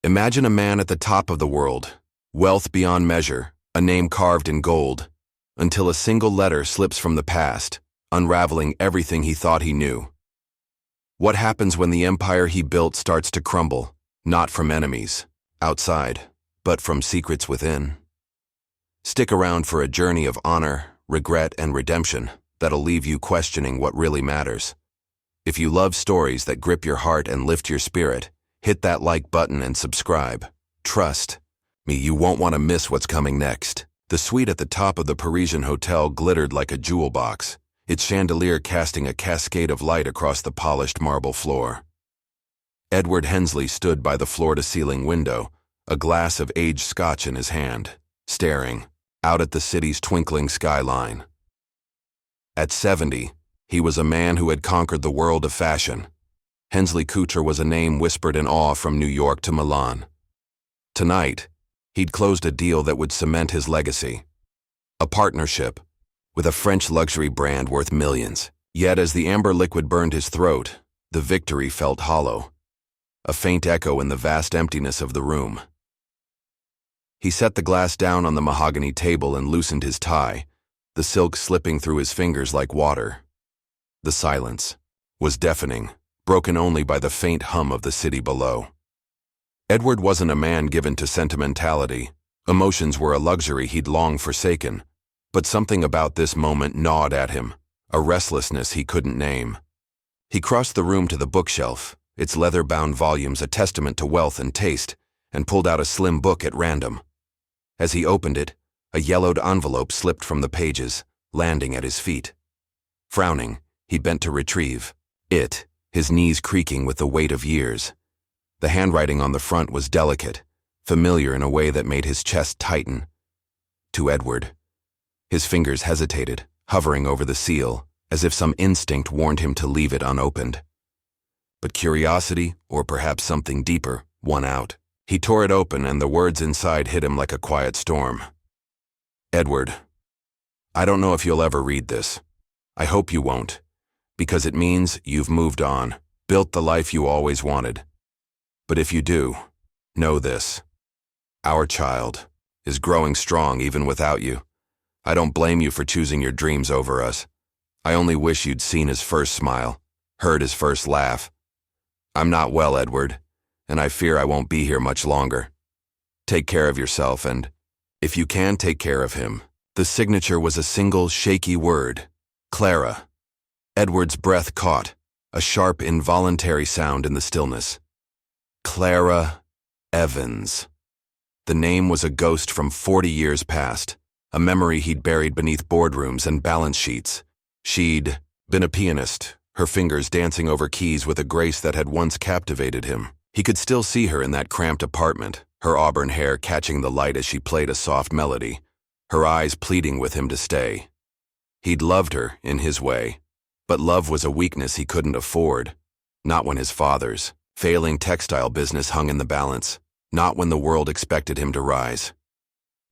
Imagine a man at the top of the world, wealth beyond measure, a name carved in gold, until a single letter slips from the past, unraveling everything he thought he knew. What happens when the empire he built starts to crumble, not from enemies outside, but from secrets within? Stick around for a journey of honor, regret, and redemption that'll leave you questioning what really matters. If you love stories that grip your heart and lift your spirit, hit that like button and subscribe. Trust me, you won't want to miss what's coming next. The suite at the top of the Parisian hotel glittered like a jewel box, its chandelier casting a cascade of light across the polished marble floor. Edward Hensley stood by the floor-to-ceiling window, a glass of aged scotch in his hand, staring out at the city's twinkling skyline. At 70, he was a man who had conquered the world of fashion. Hensley Couture was a name whispered in awe from New York to Milan. Tonight, he'd closed a deal that would cement his legacy. A partnership with a French luxury brand worth millions. Yet as the amber liquid burned his throat, the victory felt hollow, a faint echo in the vast emptiness of the room. He set the glass down on the mahogany table and loosened his tie, the silk slipping through his fingers like water. The silence was deafening, broken only by the faint hum of the city below. Edward wasn't a man given to sentimentality. Emotions were a luxury he'd long forsaken. But something about this moment gnawed at him, a restlessness he couldn't name. He crossed the room to the bookshelf, its leather-bound volumes a testament to wealth and taste, and pulled out a slim book at random. As he opened it, a yellowed envelope slipped from the pages, landing at his feet. Frowning, he bent to retrieve it, his knees creaking with the weight of years. The handwriting on the front was delicate, familiar in a way that made his chest tighten. To Edward. His fingers hesitated, hovering over the seal, as if some instinct warned him to leave it unopened. But curiosity, or perhaps something deeper, won out. He tore it open and the words inside hit him like a quiet storm. Edward, I don't know if you'll ever read this. I hope you won't, because it means you've moved on, built the life you always wanted. But if you do, know this. Our child is growing strong even without you. I don't blame you for choosing your dreams over us. I only wish you'd seen his first smile, heard his first laugh. I'm not well, Edward, and I fear I won't be here much longer. Take care of yourself and, if you can, take care of him. The signature was a single shaky word. Clara. Edward's breath caught, a sharp, involuntary sound in the stillness. Clara Evans. The name was a ghost from 40 years past, a memory he'd buried beneath boardrooms and balance sheets. She'd been a pianist, her fingers dancing over keys with a grace that had once captivated him. He could still see her in that cramped apartment, her auburn hair catching the light as she played a soft melody, her eyes pleading with him to stay. He'd loved her in his way, but love was a weakness he couldn't afford. Not when his father's failing textile business hung in the balance, not when the world expected him to rise.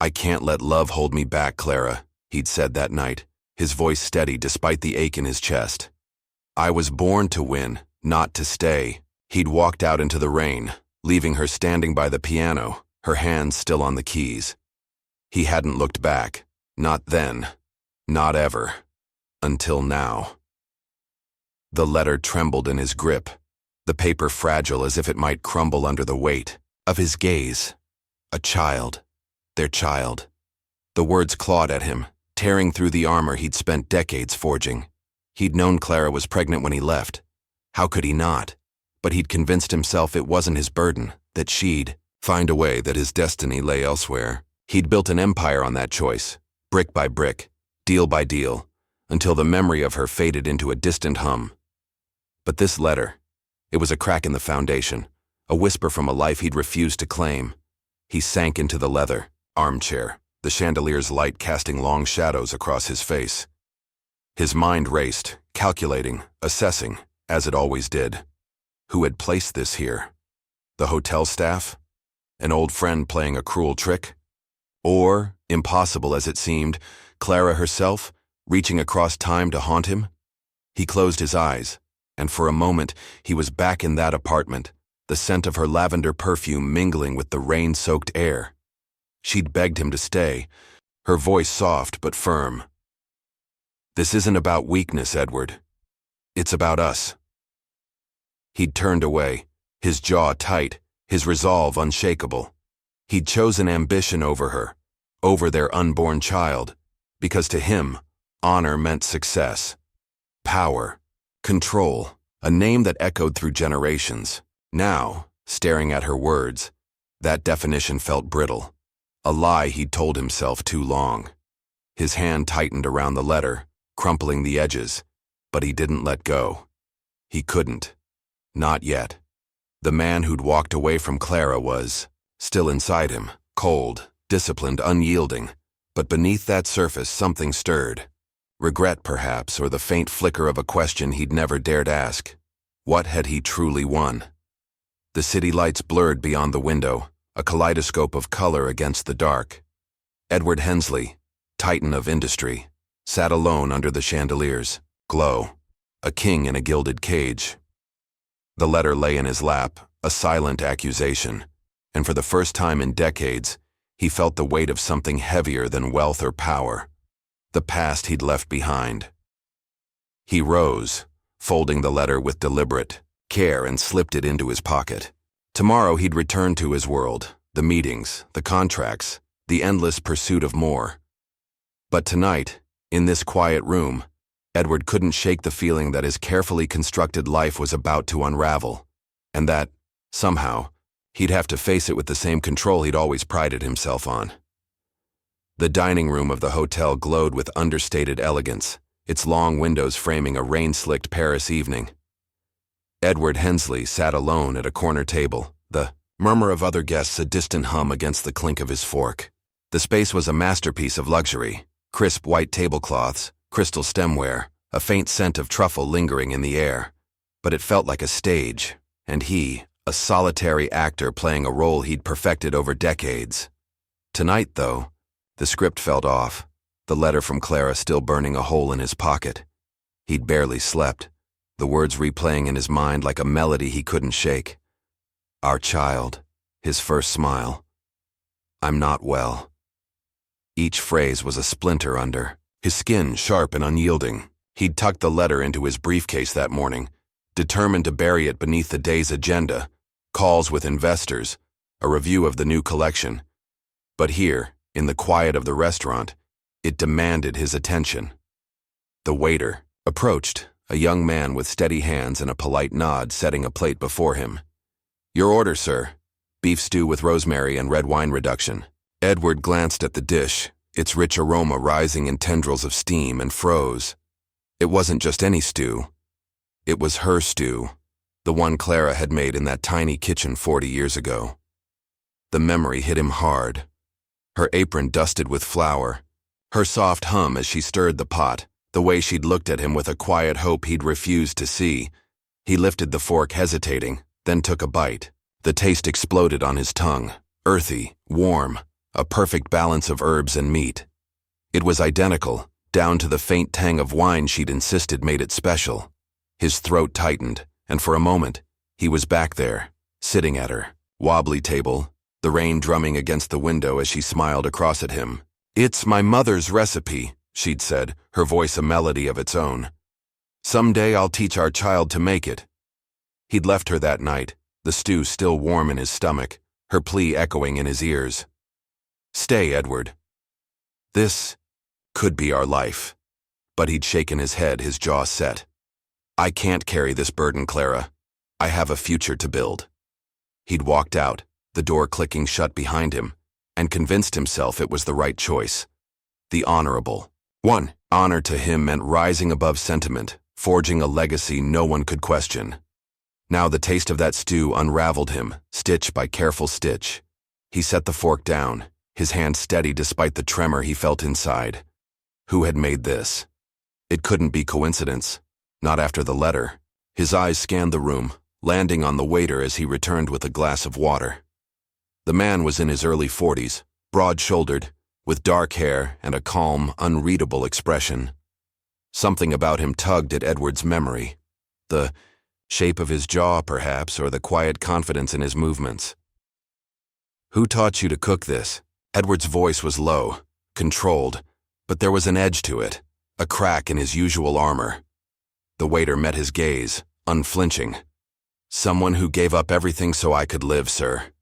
I can't let love hold me back, Clara, he'd said that night, his voice steady despite the ache in his chest. I was born to win, not to stay. He'd walked out into the rain, leaving her standing by the piano, her hands still on the keys. He hadn't looked back, not then, not ever, until now. The letter trembled in his grip, the paper fragile as if it might crumble under the weight of his gaze. A child, their child. The words clawed at him, tearing through the armor he'd spent decades forging. He'd known Clara was pregnant when he left. How could he not? But he'd convinced himself it wasn't his burden, that she'd find a way, that his destiny lay elsewhere. He'd built an empire on that choice, brick by brick, deal by deal, until the memory of her faded into a distant hum. But this letter, it was a crack in the foundation, a whisper from a life he'd refused to claim. He sank into the leather armchair, the chandelier's light casting long shadows across his face. His mind raced, calculating, assessing, as it always did. Who had placed this here? The hotel staff? An old friend playing a cruel trick? Or, impossible as it seemed, Clara herself, reaching across time to haunt him? He closed his eyes, and for a moment he was back in that apartment, the scent of her lavender perfume mingling with the rain-soaked air. She'd begged him to stay, her voice soft but firm. "This isn't about weakness, Edward. It's about us." He'd turned away, his jaw tight, his resolve unshakable. He'd chosen ambition over her, over their unborn child, because to him, honor meant success, power, control, a name that echoed through generations. Now, staring at her words, that definition felt brittle, a lie he'd told himself too long. His hand tightened around the letter, crumpling the edges, but he didn't let go. He couldn't. Not yet. The man who'd walked away from Clara was still inside him, cold, disciplined, unyielding, but beneath that surface something stirred. Regret, perhaps, or the faint flicker of a question he'd never dared ask. What had he truly won? The city lights blurred beyond the window, a kaleidoscope of color against the dark. Edward Hensley, titan of industry, sat alone under the chandeliers, glow, a king in a gilded cage. The letter lay in his lap, a silent accusation, and for the first time in decades, he felt the weight of something heavier than wealth or power, the past he'd left behind. He rose, folding the letter with deliberate care and slipped it into his pocket. Tomorrow he'd return to his world, the meetings, the contracts, the endless pursuit of more. But tonight, in this quiet room, Edward couldn't shake the feeling that his carefully constructed life was about to unravel, and that, somehow, he'd have to face it with the same control he'd always prided himself on. The dining room of the hotel glowed with understated elegance, its long windows framing a rain-slicked Paris evening. Edward Hensley sat alone at a corner table, the murmur of other guests a distant hum against the clink of his fork. The space was a masterpiece of luxury, crisp white tablecloths, crystal stemware, a faint scent of truffle lingering in the air. But it felt like a stage, and he, a solitary actor playing a role he'd perfected over decades. Tonight, though, the script felt off, the letter from Clara still burning a hole in his pocket. He'd barely slept, the words replaying in his mind like a melody he couldn't shake. Our child, his first smile. I'm not well. Each phrase was a splinter under, his skin sharp and unyielding. He'd tucked the letter into his briefcase that morning, determined to bury it beneath the day's agenda, calls with investors, a review of the new collection. But here, in the quiet of the restaurant, it demanded his attention. The waiter approached, a young man with steady hands and a polite nod setting a plate before him. Your order, sir. Beef stew with rosemary and red wine reduction. Edward glanced at the dish, its rich aroma rising in tendrils of steam, and froze. It wasn't just any stew. It was her stew, the one Clara had made in that tiny kitchen 40 years ago. The memory hit him hard. Her apron dusted with flour, her soft hum as she stirred the pot, the way she'd looked at him with a quiet hope he'd refused to see. He lifted the fork hesitating, then took a bite. The taste exploded on his tongue, earthy, warm, a perfect balance of herbs and meat. It was identical, down to the faint tang of wine she'd insisted made it special. His throat tightened, and for a moment, he was back there, sitting at her wobbly table, the rain drumming against the window as she smiled across at him. It's my mother's recipe, she'd said, her voice a melody of its own. Someday I'll teach our child to make it. He'd left her that night, the stew still warm in his stomach, her plea echoing in his ears. Stay, Edward. This could be our life. But he'd shaken his head, his jaw set. I can't carry this burden, Clara. I have a future to build. He'd walked out, the door clicking shut behind him, and convinced himself it was the right choice. The honorable one. Honor to him meant rising above sentiment, forging a legacy no one could question. Now the taste of that stew unraveled him, stitch by careful stitch. He set the fork down, his hand steady despite the tremor he felt inside. Who had made this? It couldn't be coincidence, not after the letter. His eyes scanned the room, landing on the waiter as he returned with a glass of water. The man was in his early 40s, broad-shouldered, with dark hair and a calm, unreadable expression. Something about him tugged at Edward's memory. The Shape of his jaw, perhaps, or the quiet confidence in his movements. "Who taught you to cook this?" Edward's voice was low, controlled, but there was an edge to it, a crack in his usual armor. The waiter met his gaze, unflinching. "Someone who gave up everything so I could live, sir."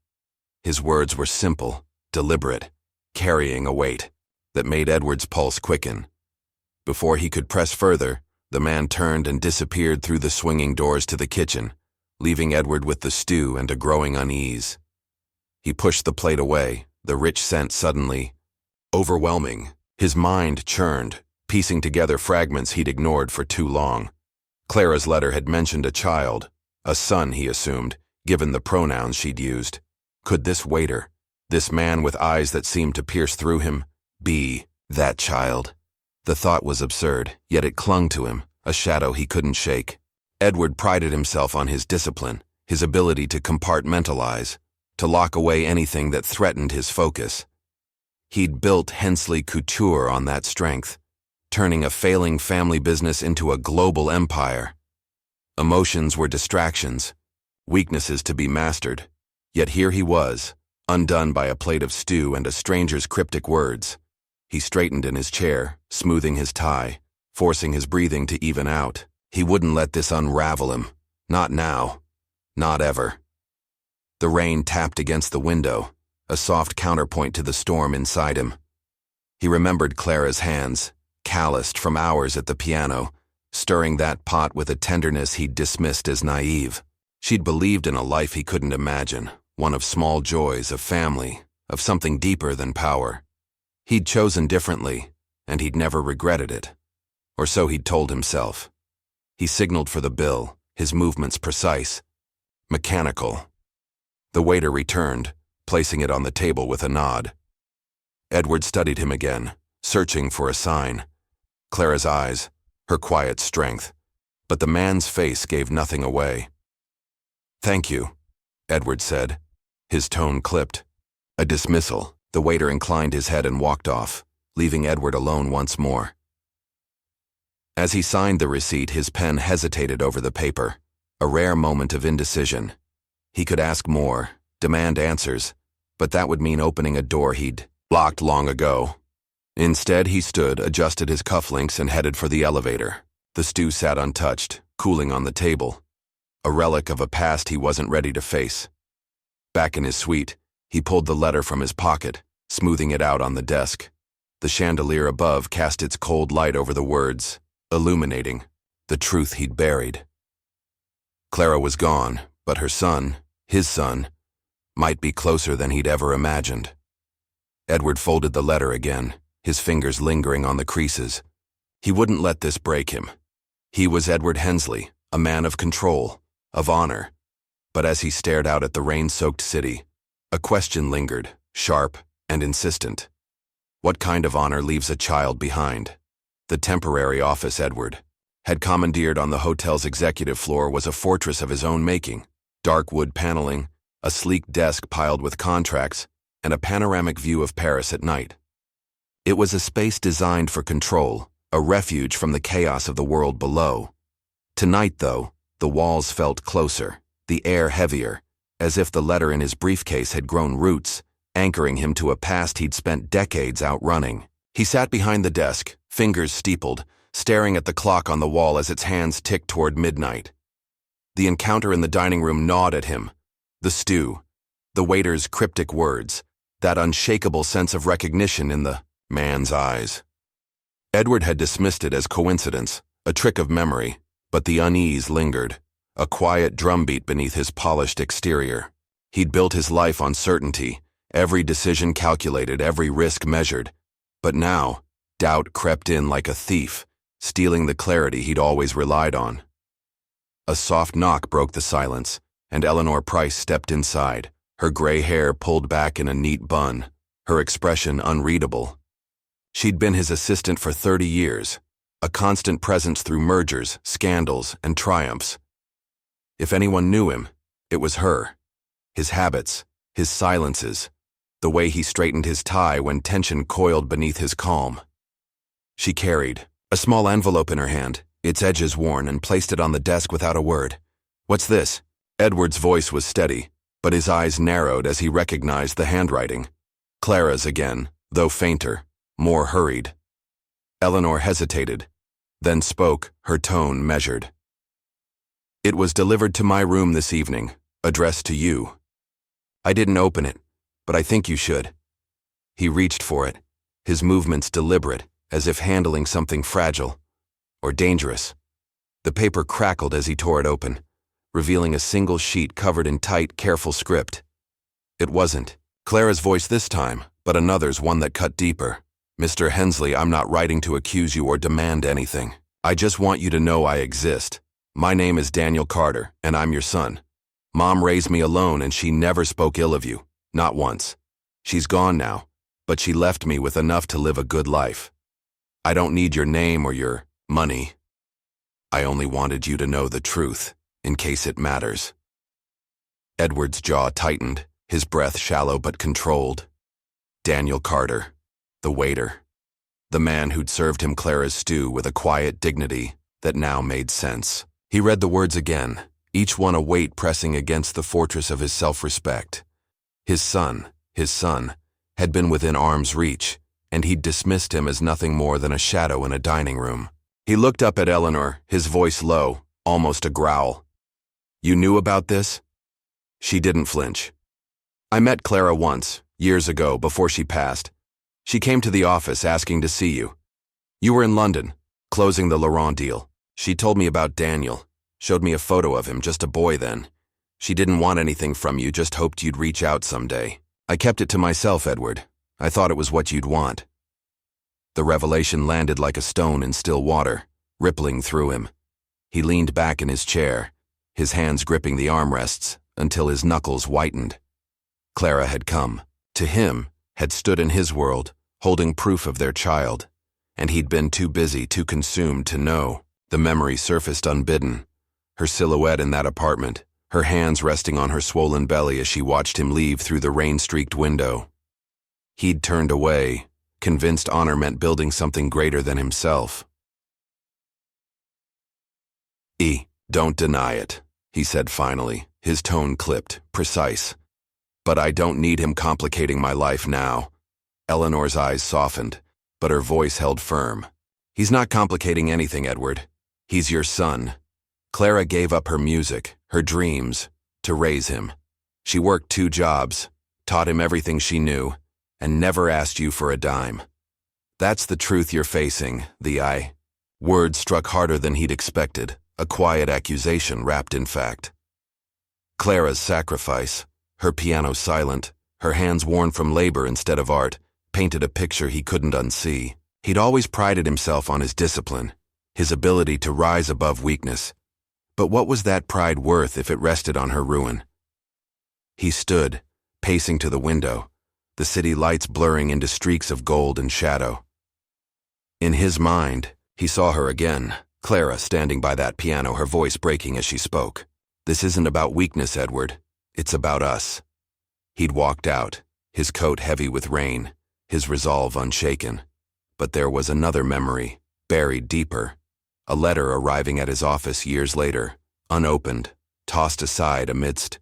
His words were simple, deliberate, carrying a weight that made Edward's pulse quicken. Before he could press further, the man turned and disappeared through the swinging doors to the kitchen, leaving Edward with the stew and a growing unease. He pushed the plate away, the rich scent suddenly overwhelming. His mind churned, piecing together fragments he'd ignored for too long. Clara's letter had mentioned a child, a son, he assumed, given the pronouns she'd used. Could this waiter, this man with eyes that seemed to pierce through him, be that child? The thought was absurd, yet it clung to him, a shadow he couldn't shake. Edward prided himself on his discipline, his ability to compartmentalize, to lock away anything that threatened his focus. He'd built Hensley Couture on that strength, turning a failing family business into a global empire. Emotions were distractions, weaknesses to be mastered, yet here he was, undone by a plate of stew and a stranger's cryptic words. He straightened in his chair, smoothing his tie, forcing his breathing to even out. He wouldn't let this unravel him. Not now. Not ever. The rain tapped against the window, a soft counterpoint to the storm inside him. He remembered Clara's hands, calloused from hours at the piano, stirring that pot with a tenderness he'd dismissed as naive. She'd believed in a life he couldn't imagine, one of small joys, of family, of something deeper than power. He'd chosen differently, and he'd never regretted it. Or so he'd told himself. He signaled for the bill, his movements precise, mechanical. The waiter returned, placing it on the table with a nod. Edward studied him again, searching for a sign. Clara's eyes, her quiet strength, but the man's face gave nothing away. "Thank you," Edward said, his tone clipped. A dismissal. The waiter inclined his head and walked off, leaving Edward alone once more. As he signed the receipt, his pen hesitated over the paper, a rare moment of indecision. He could ask more, demand answers, but that would mean opening a door he'd locked long ago. Instead, he stood, adjusted his cufflinks, and headed for the elevator. The stew sat untouched, cooling on the table, a relic of a past he wasn't ready to face. Back in his suite, he pulled the letter from his pocket, smoothing it out on the desk. The chandelier above cast its cold light over the words, illuminating the truth he'd buried. Clara was gone, but her son, his son, might be closer than he'd ever imagined. Edward folded the letter again, his fingers lingering on the creases. He wouldn't let this break him. He was Edward Hensley, a man of control, of honor. But as he stared out at the rain-soaked city, a question lingered, sharp and insistent. What kind of honor leaves a child behind? The temporary office Edward had commandeered on the hotel's executive floor was a fortress of his own making. Dark wood paneling, a sleek desk piled with contracts, and a panoramic view of Paris at night. It was a space designed for control, a refuge from the chaos of the world below. Tonight, though, the walls felt closer, the air heavier, as if the letter in his briefcase had grown roots, anchoring him to a past he'd spent decades outrunning. He sat behind the desk, fingers steepled, staring at the clock on the wall as its hands ticked toward midnight. The encounter in the dining room gnawed at him. The stew, the waiter's cryptic words, that unshakable sense of recognition in the man's eyes. Edward had dismissed it as coincidence, a trick of memory, but the unease lingered, a quiet drumbeat beneath his polished exterior. He'd built his life on certainty, every decision calculated, every risk measured. But now, doubt crept in like a thief, stealing the clarity he'd always relied on. A soft knock broke the silence, and Eleanor Price stepped inside, her gray hair pulled back in a neat bun, her expression unreadable. She'd been his assistant for 30 years, a constant presence through mergers, scandals, and triumphs. If anyone knew him, it was her. His habits, his silences, the way he straightened his tie when tension coiled beneath his calm. She carried a small envelope in her hand, its edges worn, and placed it on the desk without a word. What's this? Edward's voice was steady, but his eyes narrowed as he recognized the handwriting. Clara's again, though fainter, more hurried. Eleanor hesitated, then spoke, her tone measured. It was delivered to my room this evening, addressed to you. I didn't open it, but I think you should. He reached for it, his movements deliberate, as if handling something fragile or dangerous. The paper crackled as he tore it open, revealing a single sheet covered in tight, careful script. It wasn't Clara's voice this time, but another's, one that cut deeper. Mr. Hensley, I'm not writing to accuse you or demand anything. I just want you to know I exist. My name is Daniel Carter, and I'm your son. Mom raised me alone, and she never spoke ill of you, not once. She's gone now, but she left me with enough to live a good life. I don't need your name or your money. I only wanted you to know the truth, in case it matters. Edward's jaw tightened, his breath shallow but controlled. Daniel Carter, the waiter. The man who'd served him Clara's stew with a quiet dignity that now made sense. He read the words again, each one a weight pressing against the fortress of his self-respect. His son, had been within arm's reach, and he'd dismissed him as nothing more than a shadow in a dining room. He looked up at Eleanor, his voice low, almost a growl. You knew about this? She didn't flinch. I met Clara once, years ago, before she passed. She came to the office asking to see you. You were in London, closing the Laurent deal. She told me about Daniel, showed me a photo of him, just a boy then. She didn't want anything from you, just hoped you'd reach out someday. I kept it to myself, Edward. I thought it was what you'd want. The revelation landed like a stone in still water, rippling through him. He leaned back in his chair, his hands gripping the armrests until his knuckles whitened. Clara had come. To him, had stood in his world, holding proof of their child, and he'd been too busy, too consumed to know. The memory surfaced unbidden. Her silhouette in that apartment, her hands resting on her swollen belly as she watched him leave through the rain-streaked window. He'd turned away, convinced honor meant building something greater than himself. Don't deny it, he said finally, his tone clipped, precise. But I don't need him complicating my life now. Eleanor's eyes softened, but her voice held firm. He's not complicating anything, Edward. He's your son. Clara gave up her music, her dreams, to raise him. She worked 2 jobs, taught him everything she knew, and never asked you for a dime. That's the truth you're facing, Words struck harder than he'd expected, a quiet accusation wrapped in fact. Clara's sacrifice, her piano silent, her hands worn from labor instead of art, painted a picture he couldn't unsee. He'd always prided himself on his discipline, his ability to rise above weakness. But what was that pride worth if it rested on her ruin? He stood, pacing to the window, the city lights blurring into streaks of gold and shadow. In his mind, he saw her again, Clara standing by that piano, her voice breaking as she spoke. This isn't about weakness, Edward. It's about us. He'd walked out, his coat heavy with rain, his resolve unshaken. But there was another memory, buried deeper. A letter arriving at his office years later, unopened, tossed aside amidst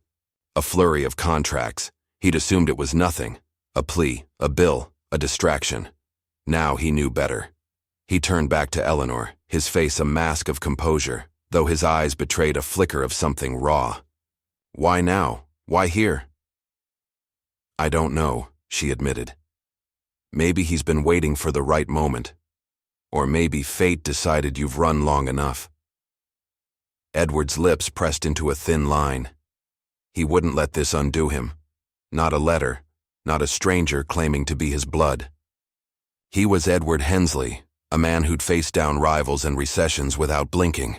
a flurry of contracts. He'd assumed it was nothing, a plea, a bill, a distraction. Now he knew better. He turned back to Eleanor, his face a mask of composure, though his eyes betrayed a flicker of something raw. Why now? Why here? I don't know, she admitted. Maybe he's been waiting for the right moment. Or maybe fate decided you've run long enough. Edward's lips pressed into a thin line. He wouldn't let this undo him. Not a letter, not a stranger claiming to be his blood. He was Edward Hensley, a man who'd faced down rivals and recessions without blinking.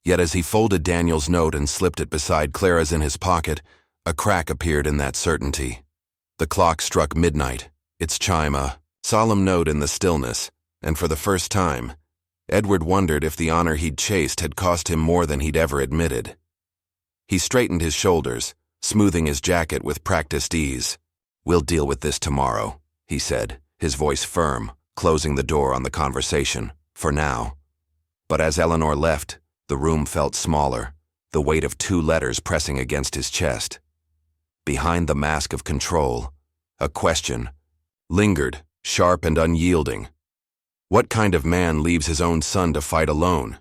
Yet as he folded Daniel's note and slipped it beside Clara's in his pocket, a crack appeared in that certainty. The clock struck midnight, its chime a solemn note in the stillness, and for the first time, Edward wondered if the honor he'd chased had cost him more than he'd ever admitted. He straightened his shoulders, smoothing his jacket with practiced ease. We'll deal with this tomorrow, he said, his voice firm, closing the door on the conversation, for now. But as Eleanor left, the room felt smaller, the weight of 2 letters pressing against his chest. Behind the mask of control, a question lingered, sharp and unyielding. What kind of man leaves his own son to fight alone?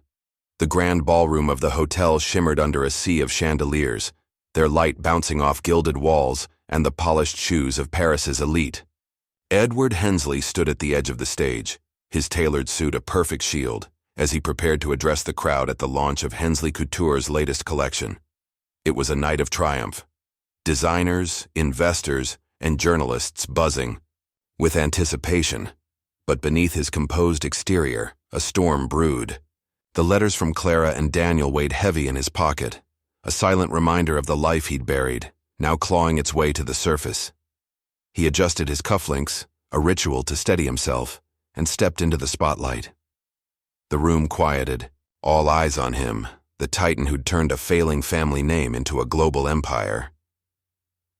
The grand ballroom of the hotel shimmered under a sea of chandeliers, their light bouncing off gilded walls and the polished shoes of Paris's elite. Edward Hensley stood at the edge of the stage, his tailored suit a perfect shield, as he prepared to address the crowd at the launch of Hensley Couture's latest collection. It was a night of triumph. Designers, investors, and journalists buzzing with anticipation. But beneath his composed exterior, a storm brewed. The letters from Clara and Daniel weighed heavy in his pocket, a silent reminder of the life he'd buried, now clawing its way to the surface. He adjusted his cufflinks, a ritual to steady himself, and stepped into the spotlight. The room quieted, all eyes on him, the titan who'd turned a failing family name into a global empire.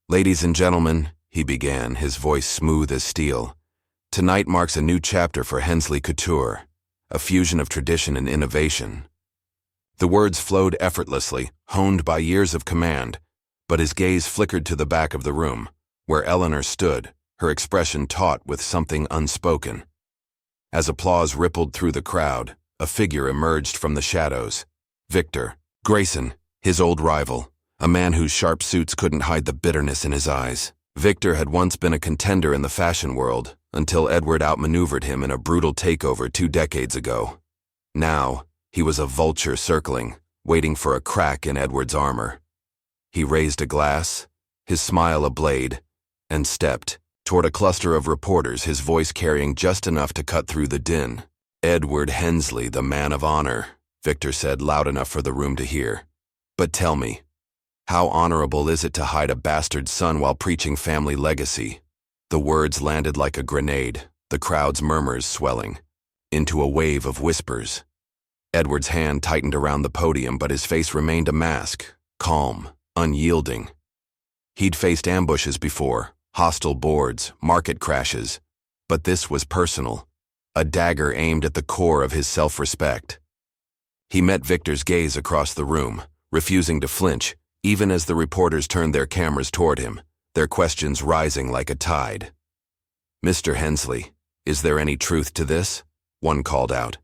"Ladies and gentlemen," he began, his voice smooth as steel, "tonight marks a new chapter for Hensley Couture, a fusion of tradition and innovation." The words flowed effortlessly, honed by years of command, but his gaze flickered to the back of the room, where Eleanor stood, her expression taut with something unspoken. As applause rippled through the crowd, a figure emerged from the shadows. Victor Grayson, his old rival, a man whose sharp suits couldn't hide the bitterness in his eyes. Victor had once been a contender in the fashion world, until Edward outmaneuvered him in a brutal takeover 2 decades ago. Now, he was a vulture circling, waiting for a crack in Edward's armor. He raised a glass, his smile a blade, and stepped toward a cluster of reporters, his voice carrying just enough to cut through the din. "Edward Hensley, the man of honor," Victor said loud enough for the room to hear. "But tell me, how honorable is it to hide a bastard son while preaching family legacy?" The words landed like a grenade, the crowd's murmurs swelling into a wave of whispers. Edward's hand tightened around the podium, but his face remained a mask, calm, unyielding. He'd faced ambushes before, hostile boards, market crashes, but this was personal, a dagger aimed at the core of his self-respect. He met Victor's gaze across the room, refusing to flinch, even as the reporters turned their cameras toward him, their questions rising like a tide. "Mr. Hensley, is there any truth to this?" one called out.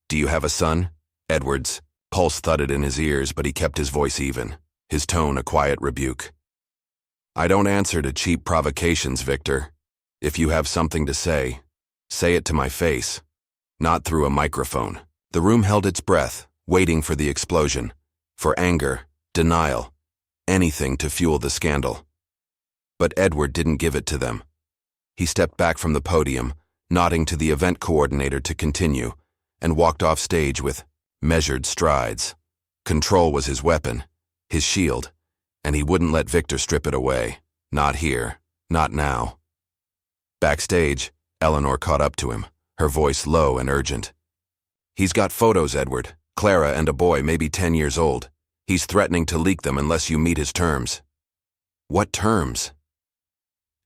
"Do you have a son?" Edward's pulse thudded in his ears, but he kept his voice even, his tone a quiet rebuke. "I don't answer to cheap provocations, Victor. If you have something to say it to my face, not through a microphone." The room held its breath, waiting for the explosion, for anger, denial, anything to fuel the scandal. But Edward didn't give it to them. He stepped back from the podium, nodding to the event coordinator to continue, and walked off stage with measured strides. Control was his weapon, his shield, and he wouldn't let Victor strip it away. Not here, not now. Backstage, Eleanor caught up to him, her voice low and urgent. "He's got photos, Edward. Clara and a boy maybe 10 years old. He's threatening to leak them unless you meet his terms." "What terms?"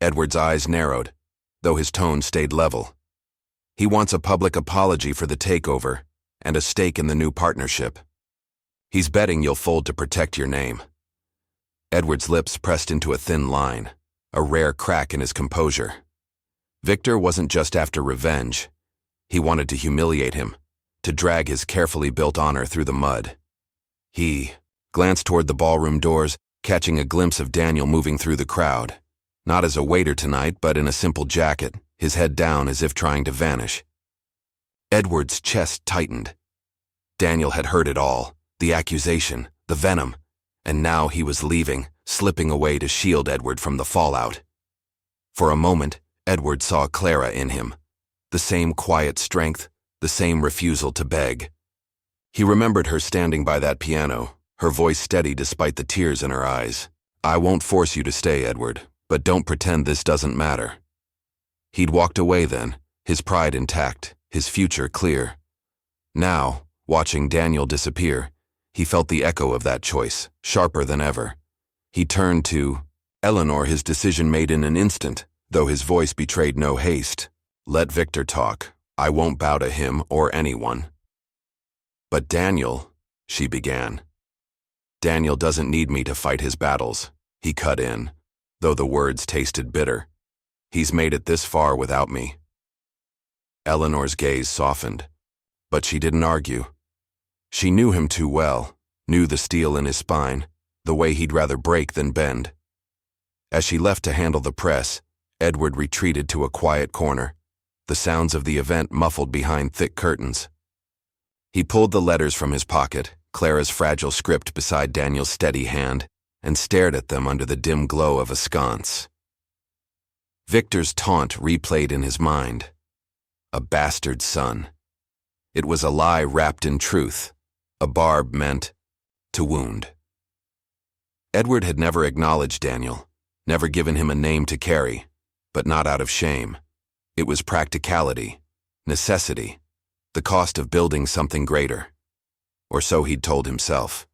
Edward's eyes narrowed, though his tone stayed level. "He wants a public apology for the takeover and a stake in the new partnership. He's betting you'll fold to protect your name." Edward's lips pressed into a thin line, a rare crack in his composure. Victor wasn't just after revenge. He wanted to humiliate him, to drag his carefully built honor through the mud. He glanced toward the ballroom doors, catching a glimpse of Daniel moving through the crowd, not as a waiter tonight, but in a simple jacket, his head down as if trying to vanish. Edward's chest tightened. Daniel had heard it all, the accusation, the venom, and now he was leaving, slipping away to shield Edward from the fallout. For a moment, Edward saw Clara in him, the same quiet strength, the same refusal to beg. He remembered her standing by that piano, her voice steady despite the tears in her eyes. "I won't force you to stay, Edward, but don't pretend this doesn't matter." He'd walked away then, his pride intact, his future clear. Now, watching Daniel disappear, he felt the echo of that choice, sharper than ever. He turned to Eleanor, his decision made in an instant, though his voice betrayed no haste. "Let Victor talk. I won't bow to him or anyone." "But Daniel," she began. Daniel doesn't need me to fight his battles, he cut in, though the words tasted bitter. He's made it this far without me. Eleanor's gaze softened, but she didn't argue. She knew him too well, knew the steel in his spine, the way he'd rather break than bend. As she left to handle the press, Edward retreated to a quiet corner, the sounds of the event muffled behind thick curtains. He pulled the letters from his pocket, Clara's fragile script beside Daniel's steady hand, and stared at them under the dim glow of a sconce. Victor's taunt replayed in his mind. A bastard son. It was a lie wrapped in truth. A barb meant to wound. Edward had never acknowledged Daniel, never given him a name to carry, but not out of shame. It was practicality, necessity, the cost of building something greater. Or so he'd told himself.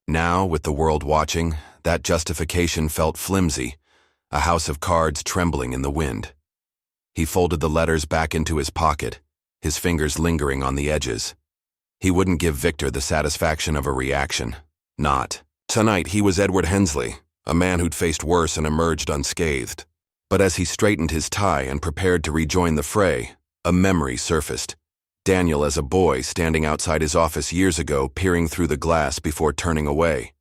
Now, with the world watching, that justification felt flimsy, a house of cards trembling in the wind. He folded the letters back into his pocket, his fingers lingering on the edges. He wouldn't give Victor the satisfaction of a reaction. Not. Tonight he was Edward Hensley, a man who'd faced worse and emerged unscathed. But as he straightened his tie and prepared to rejoin the fray, a memory surfaced. Daniel as a boy standing outside his office years ago, peering through the glass before turning away.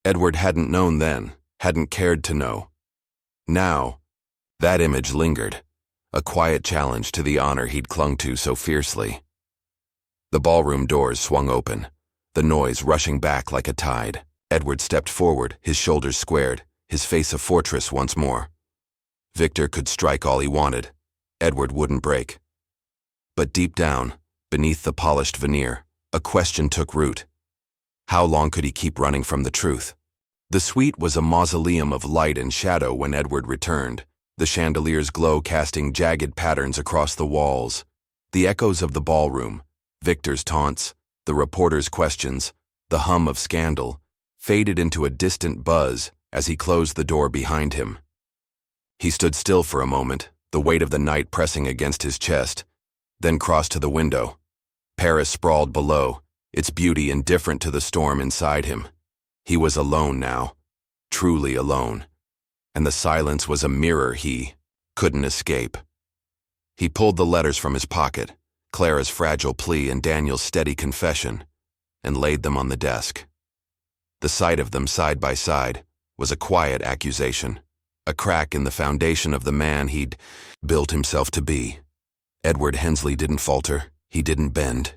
Edward hadn't known then, hadn't cared to know. Now, that image lingered, a quiet challenge to the honor he'd clung to so fiercely. The ballroom doors swung open, the noise rushing back like a tide. Edward stepped forward, his shoulders squared, his face a fortress once more. Victor could strike all he wanted. Edward wouldn't break. But deep down, beneath the polished veneer, a question took root. How long could he keep running from the truth? The suite was a mausoleum of light and shadow when Edward returned, the chandelier's glow casting jagged patterns across the walls. The echoes of the ballroom, Victor's taunts, the reporter's questions, the hum of scandal, faded into a distant buzz as he closed the door behind him. He stood still for a moment, the weight of the night pressing against his chest, then crossed to the window. Paris sprawled below, its beauty indifferent to the storm inside him. He was alone now, truly alone, and the silence was a mirror he couldn't escape. He pulled the letters from his pocket, Clara's fragile plea and Daniel's steady confession, and laid them on the desk. The sight of them side by side was a quiet accusation, a crack in the foundation of the man he'd built himself to be. Edward Hensley didn't falter, he didn't bend.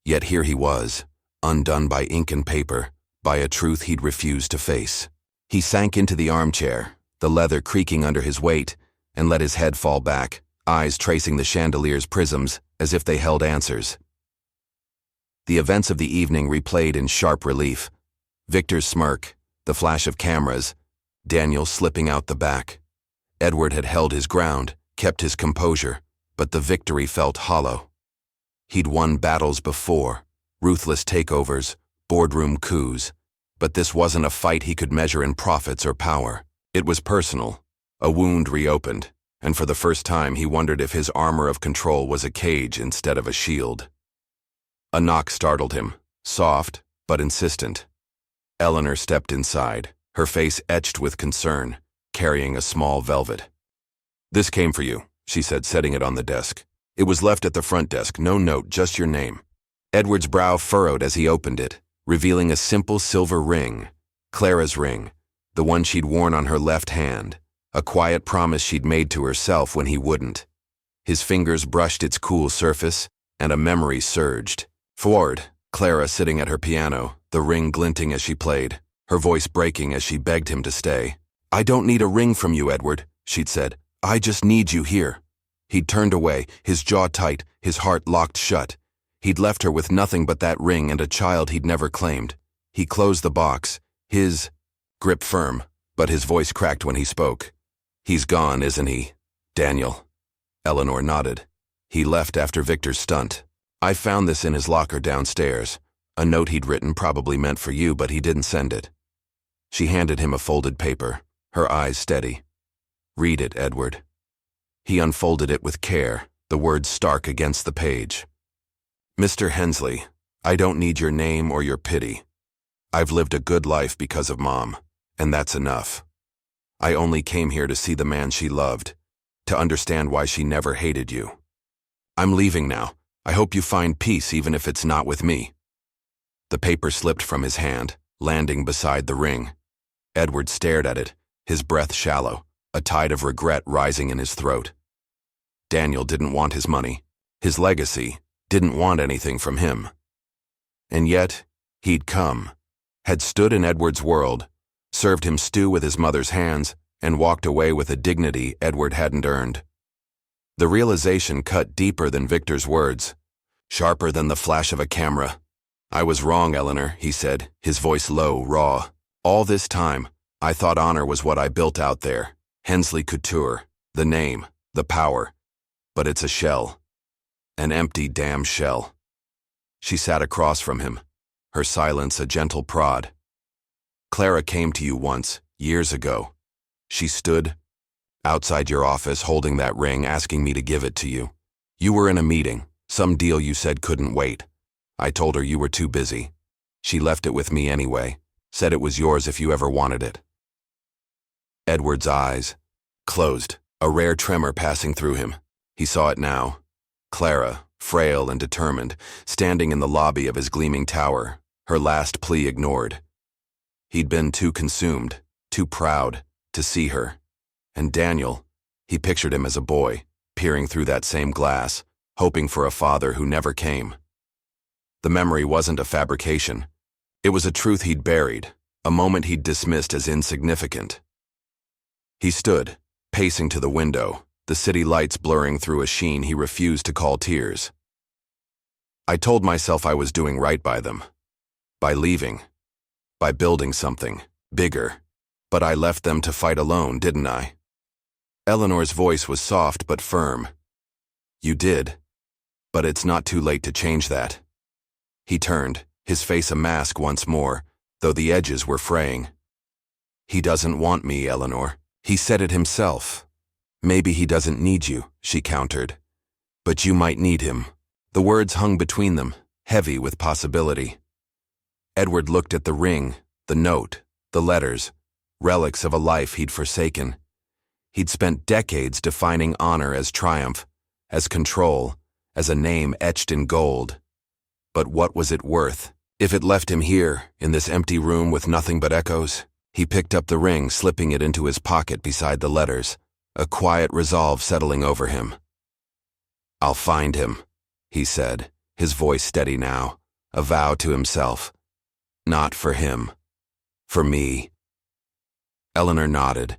Yet here he was, undone by ink and paper, by a truth he'd refused to face. He sank into the armchair, the leather creaking under his weight, and let his head fall back, eyes tracing the chandelier's prisms as if they held answers. The events of the evening replayed in sharp relief. Victor's smirk, the flash of cameras, Daniel slipping out the back. Edward had held his ground, kept his composure, but the victory felt hollow. He'd won battles before, ruthless takeovers, boardroom coups, but this wasn't a fight he could measure in profits or power. It was personal, a wound reopened, and for the first time he wondered if his armor of control was a cage instead of a shield. A knock startled him, soft but insistent. Eleanor stepped inside, her face etched with concern, carrying a small velvet. "This came for you," she said, setting it on the desk. "It was left at the front desk, no note, just your name." Edward's brow furrowed as he opened it, revealing a simple silver ring, Clara's ring, the one she'd worn on her left hand, a quiet promise she'd made to herself when he wouldn't. His fingers brushed its cool surface, and a memory surged. Forward, Clara sitting at her piano, the ring glinting as she played, her voice breaking as she begged him to stay. "I don't need a ring from you, Edward," she'd said. "I just need you here." He'd turned away, his jaw tight, his heart locked shut. He'd left her with nothing but that ring and a child he'd never claimed. He closed the box, his grip firm, but his voice cracked when he spoke. "He's gone, isn't he, Daniel?" Eleanor nodded. "He left after Victor's stunt. I found this in his locker downstairs. A note he'd written probably meant for you, but he didn't send it." She handed him a folded paper, her eyes steady. "Read it, Edward." He unfolded it with care, the words stark against the page. "Mr. Hensley, I don't need your name or your pity. I've lived a good life because of Mom, and that's enough. I only came here to see the man she loved, to understand why she never hated you. I'm leaving now. I hope you find peace even if it's not with me." The paper slipped from his hand, landing beside the ring. Edward stared at it, his breath shallow, a tide of regret rising in his throat. Daniel didn't want his money. His legacy didn't want anything from him. And yet, he'd come, had stood in Edward's world, served him stew with his mother's hands, and walked away with a dignity Edward hadn't earned. The realization cut deeper than Victor's words, sharper than the flash of a camera. "I was wrong, Eleanor," he said, his voice low, raw. "All this time, I thought honor was what I built out there. Hensley Couture, the name, the power. But it's a shell. An empty damn shell." She sat across from him, her silence a gentle prod. "Clara came to you once, years ago. She stood outside your office holding that ring, asking me to give it to you. You were in a meeting, some deal you said couldn't wait. I told her you were too busy. She left it with me anyway, said it was yours if you ever wanted it." Edward's eyes closed, a rare tremor passing through him. He saw it now. Clara, frail and determined, standing in the lobby of his gleaming tower, her last plea ignored. He'd been too consumed, too proud, to see her. And Daniel, he pictured him as a boy, peering through that same glass, hoping for a father who never came. The memory wasn't a fabrication. It was a truth he'd buried, a moment he'd dismissed as insignificant. He stood, pacing to the window, the city lights blurring through a sheen he refused to call tears. "I told myself I was doing right by them. By leaving. By building something bigger. But I left them to fight alone, didn't I?" Eleanor's voice was soft but firm. "You did. But it's not too late to change that." He turned, his face a mask once more, though the edges were fraying. "He doesn't want me, Eleanor. He said it himself. Maybe he doesn't need you," she countered. "But you might need him." The words hung between them, heavy with possibility. Edward looked at the ring, the note, the letters, relics of a life he'd forsaken. He'd spent decades defining honor as triumph, as control, as a name etched in gold. But what was it worth, if it left him here, in this empty room with nothing but echoes? He picked up the ring, slipping it into his pocket beside the letters, a quiet resolve settling over him. "I'll find him," he said, his voice steady now, a vow to himself. "Not for him. For me." Eleanor nodded,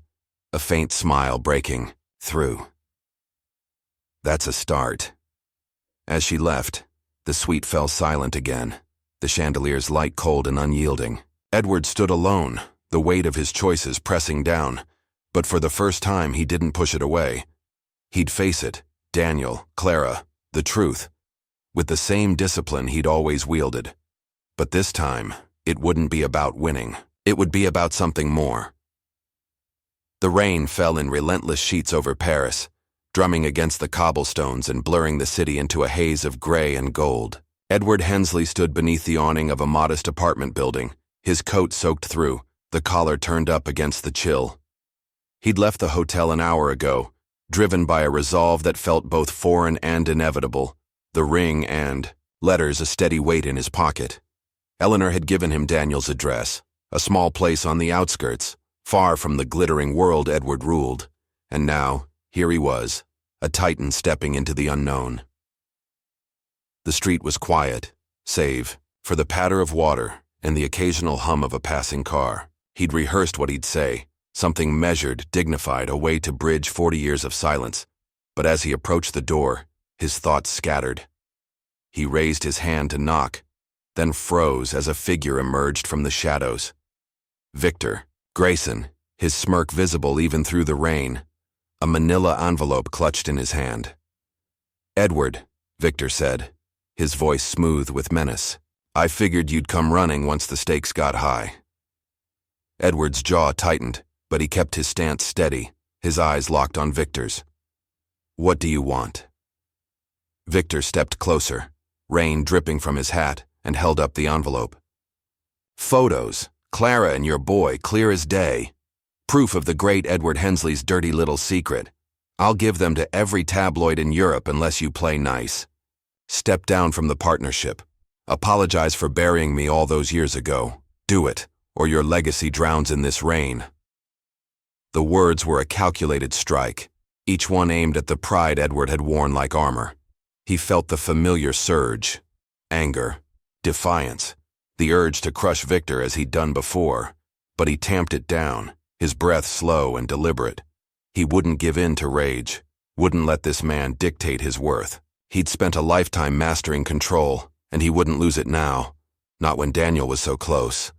a faint smile breaking through. "That's a start." As she left, the suite fell silent again, the chandelier's light cold and unyielding. Edward stood alone, the weight of his choices pressing down, but for the first time he didn't push it away. He'd face it, Daniel, Clara, the truth, with the same discipline he'd always wielded. But this time, it wouldn't be about winning. It would be about something more. The rain fell in relentless sheets over Paris, drumming against the cobblestones and blurring the city into a haze of gray and gold. Edward Hensley stood beneath the awning of a modest apartment building, his coat soaked through, the collar turned up against the chill. He'd left the hotel an hour ago, driven by a resolve that felt both foreign and inevitable, the ring and letters a steady weight in his pocket. Eleanor had given him Daniel's address, a small place on the outskirts, far from the glittering world Edward ruled, and now, here he was, a titan stepping into the unknown. The street was quiet, save for the patter of water and the occasional hum of a passing car. He'd rehearsed what he'd say, something measured, dignified, a way to bridge 40 years of silence, but as he approached the door, his thoughts scattered. He raised his hand to knock, then froze as a figure emerged from the shadows. Victor Grayson, his smirk visible even through the rain, a manila envelope clutched in his hand. "Edward," Victor said, his voice smooth with menace. "I figured you'd come running once the stakes got high." Edward's jaw tightened, but he kept his stance steady, his eyes locked on Victor's. "What do you want?" Victor stepped closer, rain dripping from his hat, and held up the envelope. Photos, Clara and your boy, clear as day. Proof of the great Edward Hensley's dirty little secret. I'll give them to every tabloid in Europe unless you play nice. Step down from the partnership. Apologize for burying me all those years ago. Do it, or your legacy drowns in this rain. The words were a calculated strike, each one aimed at the pride Edward had worn like armor. He felt the familiar surge. Anger, defiance, the urge to crush Victor as he'd done before, but he tamped it down, his breath slow and deliberate. He wouldn't give in to rage, wouldn't let this man dictate his worth. He'd spent a lifetime mastering control, and he wouldn't lose it now, not when Daniel was so close.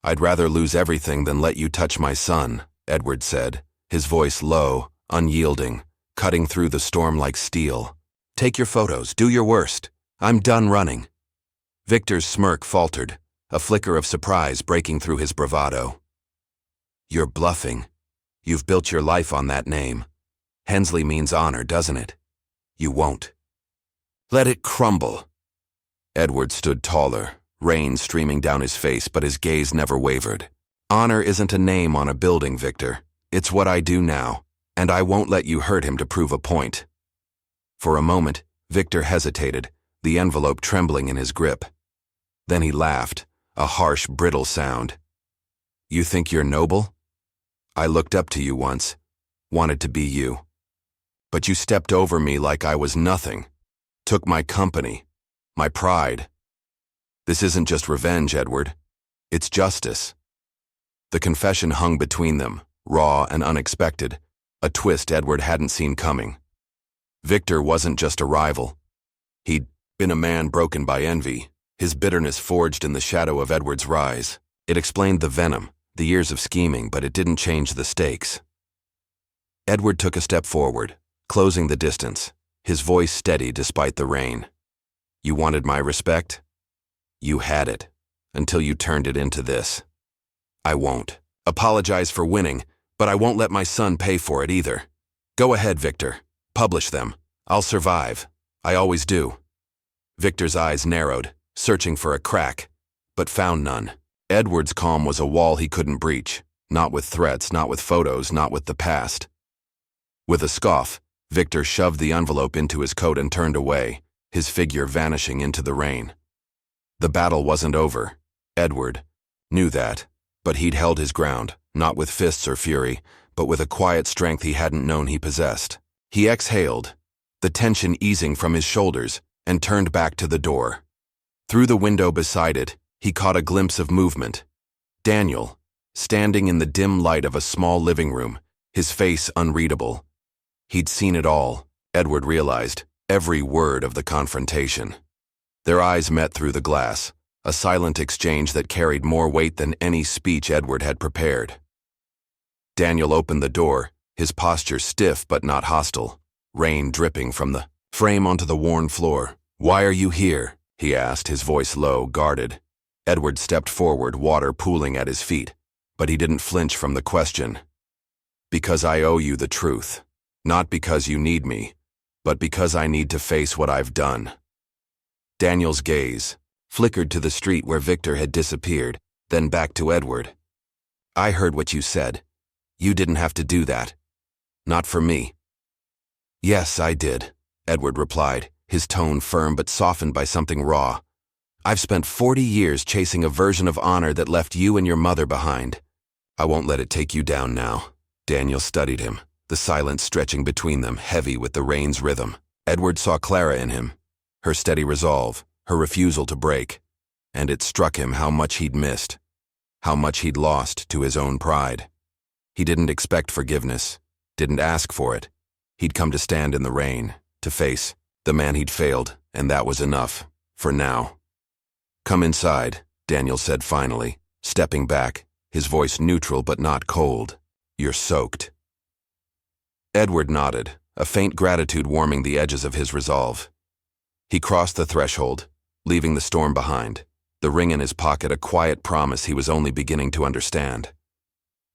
I'd rather lose everything than let you touch my son, Edward said, his voice low, unyielding, cutting through the storm like steel. Take your photos, do your worst. I'm done running. Victor's smirk faltered, a flicker of surprise breaking through his bravado. You're bluffing. You've built your life on that name. Hensley means honor, doesn't it? You won't. Let it crumble. Edward stood taller, rain streaming down his face, but his gaze never wavered. Honor isn't a name on a building, Victor. It's what I do now, and I won't let you hurt him to prove a point. For a moment, Victor hesitated, the envelope trembling in his grip. Then he laughed, a harsh, brittle sound. You think you're noble? I looked up to you once, wanted to be you. But you stepped over me like I was nothing, took my company, my pride. This isn't just revenge, Edward. It's justice. The confession hung between them, raw and unexpected, a twist Edward hadn't seen coming. Victor wasn't just a rival. He'd been a man broken by envy, his bitterness forged in the shadow of Edward's rise. It explained the venom, the years of scheming, but it didn't change the stakes. Edward took a step forward, closing the distance, his voice steady despite the rain. You wanted my respect? You had it, until you turned it into this. I won't apologize for winning, but I won't let my son pay for it either. Go ahead, Victor. Publish them. I'll survive. I always do. Victor's eyes narrowed, searching for a crack, but found none. Edward's calm was a wall he couldn't breach, not with threats, not with photos, not with the past. With a scoff, Victor shoved the envelope into his coat and turned away, his figure vanishing into the rain. The battle wasn't over. Edward knew that, but he'd held his ground, not with fists or fury, but with a quiet strength he hadn't known he possessed. He exhaled, the tension easing from his shoulders, and turned back to the door. Through the window beside it, he caught a glimpse of movement. Daniel, standing in the dim light of a small living room, his face unreadable. He'd seen it all, Edward realized, every word of the confrontation. Their eyes met through the glass, a silent exchange that carried more weight than any speech Edward had prepared. Daniel opened the door, his posture stiff but not hostile, rain dripping from the frame onto the worn floor. Why are you here? He asked, his voice low, guarded. Edward stepped forward, water pooling at his feet, but he didn't flinch from the question. Because I owe you the truth. Not because you need me, but because I need to face what I've done. Daniel's gaze flickered to the street where Victor had disappeared, then back to Edward. I heard what you said. You didn't have to do that. Not for me. Yes, I did, Edward replied, his tone firm but softened by something raw. I've spent 40 years chasing a version of honor that left you and your mother behind. I won't let it take you down now. Daniel studied him, the silence stretching between them, heavy with the rain's rhythm. Edward saw Clara in him, her steady resolve, her refusal to break, and it struck him how much he'd missed, how much he'd lost to his own pride. He didn't expect forgiveness, didn't ask for it. He'd come to stand in the rain, to face the man he'd failed, and that was enough, for now. Come inside, Daniel said finally, stepping back, his voice neutral but not cold. You're soaked. Edward nodded, a faint gratitude warming the edges of his resolve. He crossed the threshold, leaving the storm behind, the ring in his pocket a quiet promise he was only beginning to understand.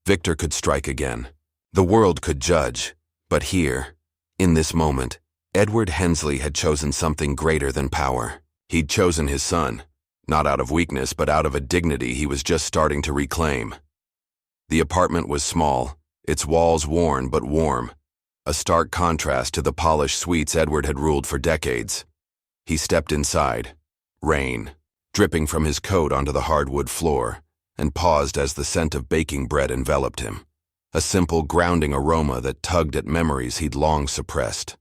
Victor could strike again. The world could judge, but here, in this moment, Edward Hensley had chosen something greater than power. He'd chosen his son, not out of weakness, but out of a dignity he was just starting to reclaim. The apartment was small, its walls worn but warm, a stark contrast to the polished suites Edward had ruled for decades. He stepped inside, rain dripping from his coat onto the hardwood floor, and paused as the scent of baking bread enveloped him, a simple, grounding aroma that tugged at memories he'd long suppressed.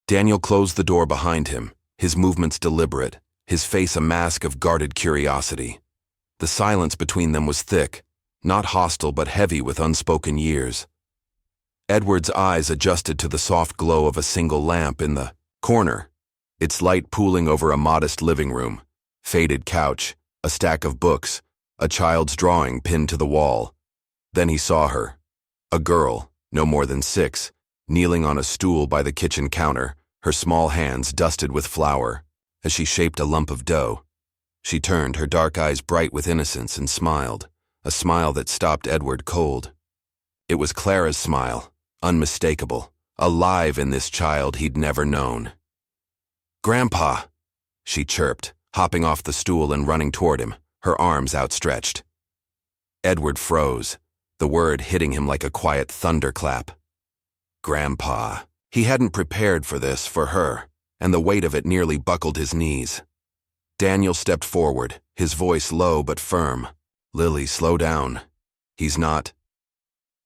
Daniel closed the door behind him, his movements deliberate, his face a mask of guarded curiosity. The silence between them was thick, not hostile but heavy with unspoken years. Edward's eyes adjusted to the soft glow of a single lamp in the corner, its light pooling over a modest living room, faded couch, a stack of books, a child's drawing pinned to the wall. Then he saw her, a girl, no more than 6, kneeling on a stool by the kitchen counter, her small hands dusted with flour, as she shaped a lump of dough. She turned, her dark eyes bright with innocence, and smiled, a smile that stopped Edward cold. It was Clara's smile, unmistakable, alive in this child he'd never known. "Grandpa," she chirped, hopping off the stool and running toward him, her arms outstretched. Edward froze, the word hitting him like a quiet thunderclap. Grandpa. He hadn't prepared for this, for her, and the weight of it nearly buckled his knees. Daniel stepped forward, his voice low but firm. "Lily, slow down. He's not."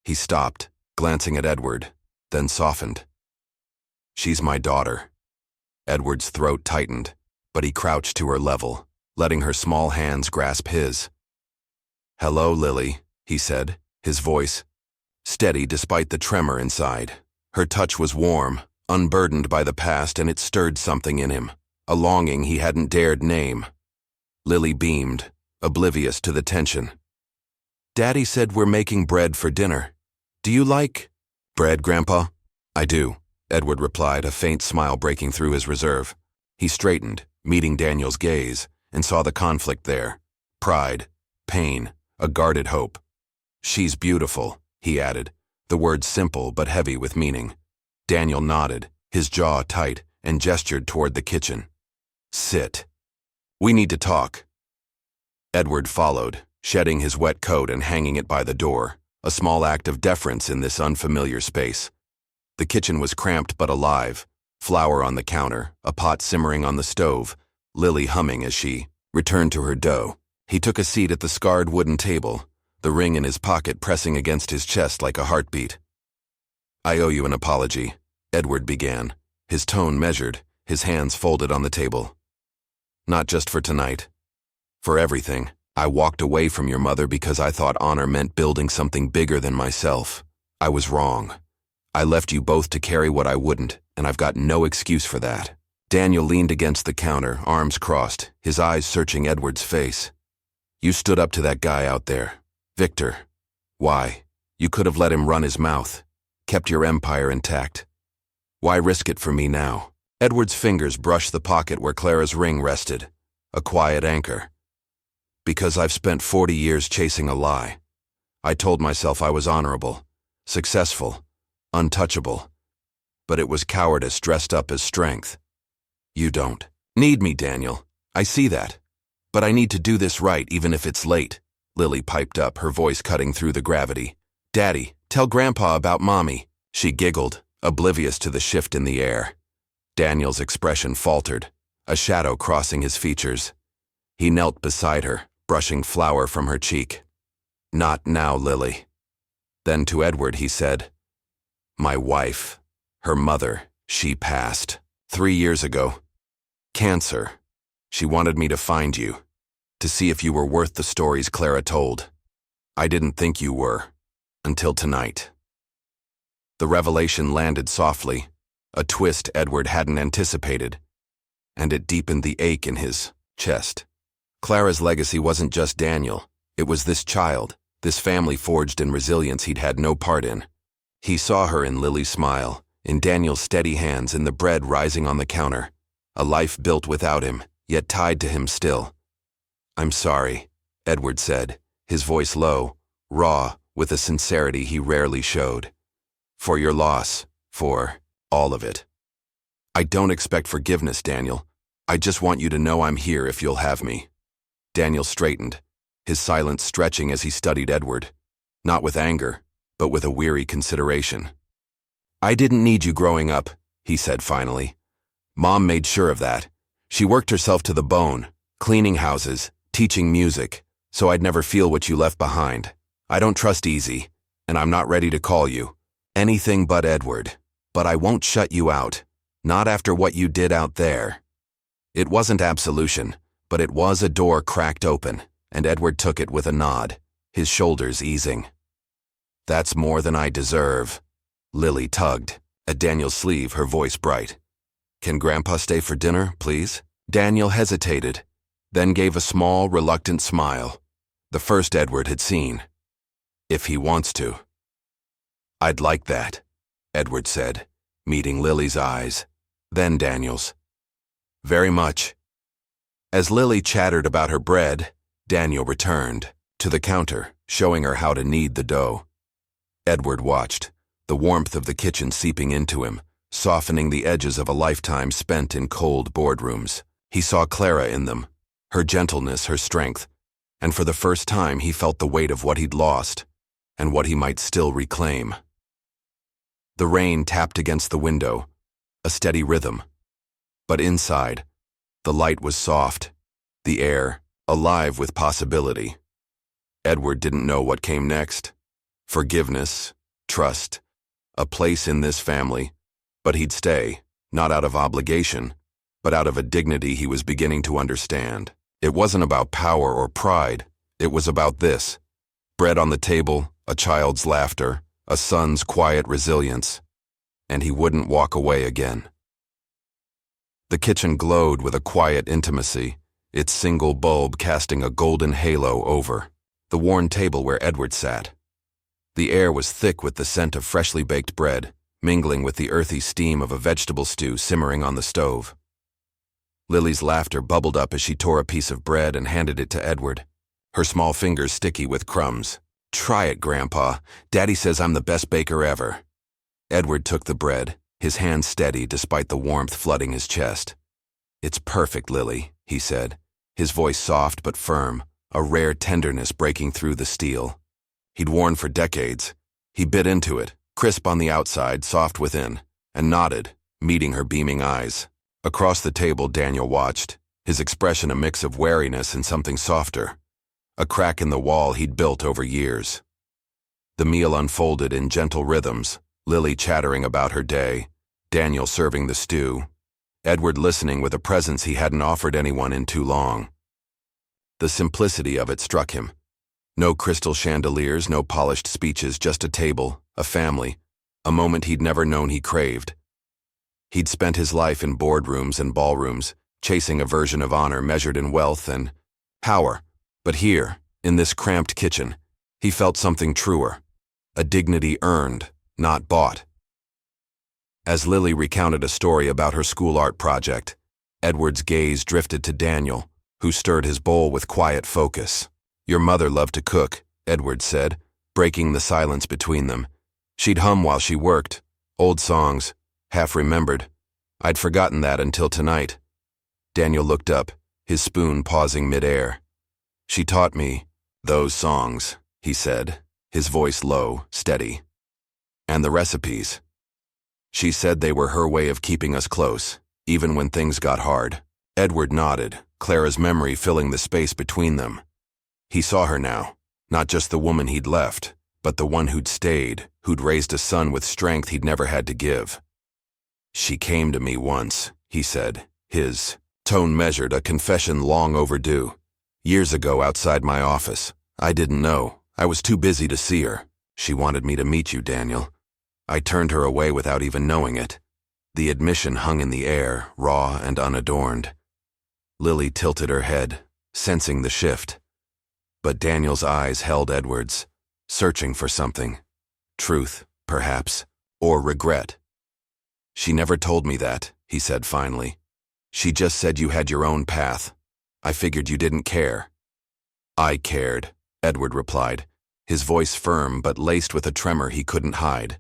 He stopped, glancing at Edward, then softened. "She's my daughter." Edward's throat tightened, but he crouched to her level, letting her small hands grasp his. "Hello, Lily," he said, his voice steady despite the tremor inside. Her touch was warm, unburdened by the past, and it stirred something in him, a longing he hadn't dared name. Lily beamed, oblivious to the tension. "Daddy said we're making bread for dinner. Do you like bread, Grandpa?" "I do," Edward replied, a faint smile breaking through his reserve. He straightened, meeting Daniel's gaze, and saw the conflict there. Pride, pain, a guarded hope. "She's beautiful," he added, the words simple but heavy with meaning. Daniel nodded, his jaw tight, and gestured toward the kitchen. "Sit. We need to talk." Edward followed, shedding his wet coat and hanging it by the door, a small act of deference in this unfamiliar space. The kitchen was cramped but alive, flour on the counter, a pot simmering on the stove, Lily humming as she returned to her dough. He took a seat at the scarred wooden table, the ring in his pocket pressing against his chest like a heartbeat. "I owe you an apology," Edward began, his tone measured, his hands folded on the table. "Not just for tonight. For everything. I walked away from your mother because I thought honor meant building something bigger than myself. I was wrong. I left you both to carry what I wouldn't, and I've got no excuse for that." Daniel leaned against the counter, arms crossed, his eyes searching Edward's face. "You stood up to that guy out there, Victor. Why? You could have let him run his mouth, kept your empire intact. Why risk it for me now?" Edward's fingers brushed the pocket where Clara's ring rested, a quiet anchor. "Because I've spent 40 years chasing a lie. I told myself I was honorable, successful, untouchable. But it was cowardice dressed up as strength. You don't need me, Daniel. I see that. But I need to do this right even if it's late," Lily piped up, her voice cutting through the gravity. "Daddy, tell Grandpa about Mommy." She giggled, oblivious to the shift in the air. Daniel's expression faltered, a shadow crossing his features. He knelt beside her, brushing flour from her cheek. "Not now, Lily." Then to Edward he said, "My wife, her mother, she passed 3 years ago. Cancer. She wanted me to find you, to see if you were worth the stories Clara told. I didn't think you were, until tonight." The revelation landed softly, a twist Edward hadn't anticipated, and it deepened the ache in his chest. Clara's legacy wasn't just Daniel, it was this child, this family forged in resilience he'd had no part in. He saw her in Lily's smile, in Daniel's steady hands, in the bread rising on the counter, a life built without him, yet tied to him still. "I'm sorry," Edward said, his voice low, raw, with a sincerity he rarely showed. "For your loss, for all of it. I don't expect forgiveness, Daniel. I just want you to know I'm here if you'll have me." Daniel straightened, his silence stretching as he studied Edward, not with anger, but with a weary consideration. "I didn't need you growing up," he said finally. "Mom made sure of that. She worked herself to the bone, cleaning houses, teaching music, so I'd never feel what you left behind. I don't trust easy, and I'm not ready to call you anything but Edward. But I won't shut you out, not after what you did out there." It wasn't absolution, but it was a door cracked open, and Edward took it with a nod, his shoulders easing. "That's more than I deserve." Lily tugged at Daniel's sleeve, her voice bright. "Can Grandpa stay for dinner, please?" Daniel hesitated, then gave a small, reluctant smile, the first Edward had seen. "If he wants to." "I'd like that," Edward said, meeting Lily's eyes, then Daniel's. "Very much." As Lily chattered about her bread, Daniel returned to the counter, showing her how to knead the dough. Edward watched, the warmth of the kitchen seeping into him, softening the edges of a lifetime spent in cold boardrooms. He saw Clara in them, her gentleness, her strength, and for the first time he felt the weight of what he'd lost and what he might still reclaim. The rain tapped against the window, a steady rhythm. But inside, the light was soft, the air alive with possibility. Edward didn't know what came next. Forgiveness, trust, a place in this family, but he'd stay, not out of obligation, but out of a dignity he was beginning to understand. It wasn't about power or pride, it was about this: bread on the table, a child's laughter, a son's quiet resilience, and he wouldn't walk away again. The kitchen glowed with a quiet intimacy, its single bulb casting a golden halo over the worn table where Edward sat. The air was thick with the scent of freshly baked bread, mingling with the earthy steam of a vegetable stew simmering on the stove. Lily's laughter bubbled up as she tore a piece of bread and handed it to Edward, her small fingers sticky with crumbs. "Try it, Grandpa. Daddy says I'm the best baker ever." Edward took the bread, his hand steady despite the warmth flooding his chest. "It's perfect, Lily," he said, his voice soft but firm, a rare tenderness breaking through the steel. He'd worn for decades. He bit into it, crisp on the outside, soft within, and nodded, meeting her beaming eyes. Across the table, Daniel watched, his expression a mix of wariness and something softer, a crack in the wall he'd built over years. The meal unfolded in gentle rhythms, Lily chattering about her day, Daniel serving the stew, Edward listening with a presence he hadn't offered anyone in too long. The simplicity of it struck him. No crystal chandeliers, no polished speeches, just a table, a family, a moment he'd never known he craved. He'd spent his life in boardrooms and ballrooms, chasing a version of honor measured in wealth and power. But here, in this cramped kitchen, he felt something truer, a dignity earned, not bought. As Lily recounted a story about her school art project, Edward's gaze drifted to Daniel, who stirred his bowl with quiet focus. "Your mother loved to cook," Edward said, breaking the silence between them. "She'd hum while she worked, old songs, half remembered. I'd forgotten that until tonight." Daniel looked up, his spoon pausing midair. "She taught me those songs," he said, his voice low, steady. "And the recipes. She said they were her way of keeping us close, even when things got hard." Edward nodded, Clara's memory filling the space between them. He saw her now, not just the woman he'd left, but the one who'd stayed, who'd raised a son with strength he'd never had to give. "She came to me once," he said, his tone measured, a confession long overdue. "Years ago outside my office. I didn't know. I was too busy to see her. She wanted me to meet you, Daniel. I turned her away without even knowing it." The admission hung in the air, raw and unadorned. Lily tilted her head, sensing the shift. But Daniel's eyes held Edward's, searching for something. Truth, perhaps, or regret. "She never told me that," he said finally. "She just said you had your own path. I figured you didn't care." "I cared," Edward replied, his voice firm but laced with a tremor he couldn't hide.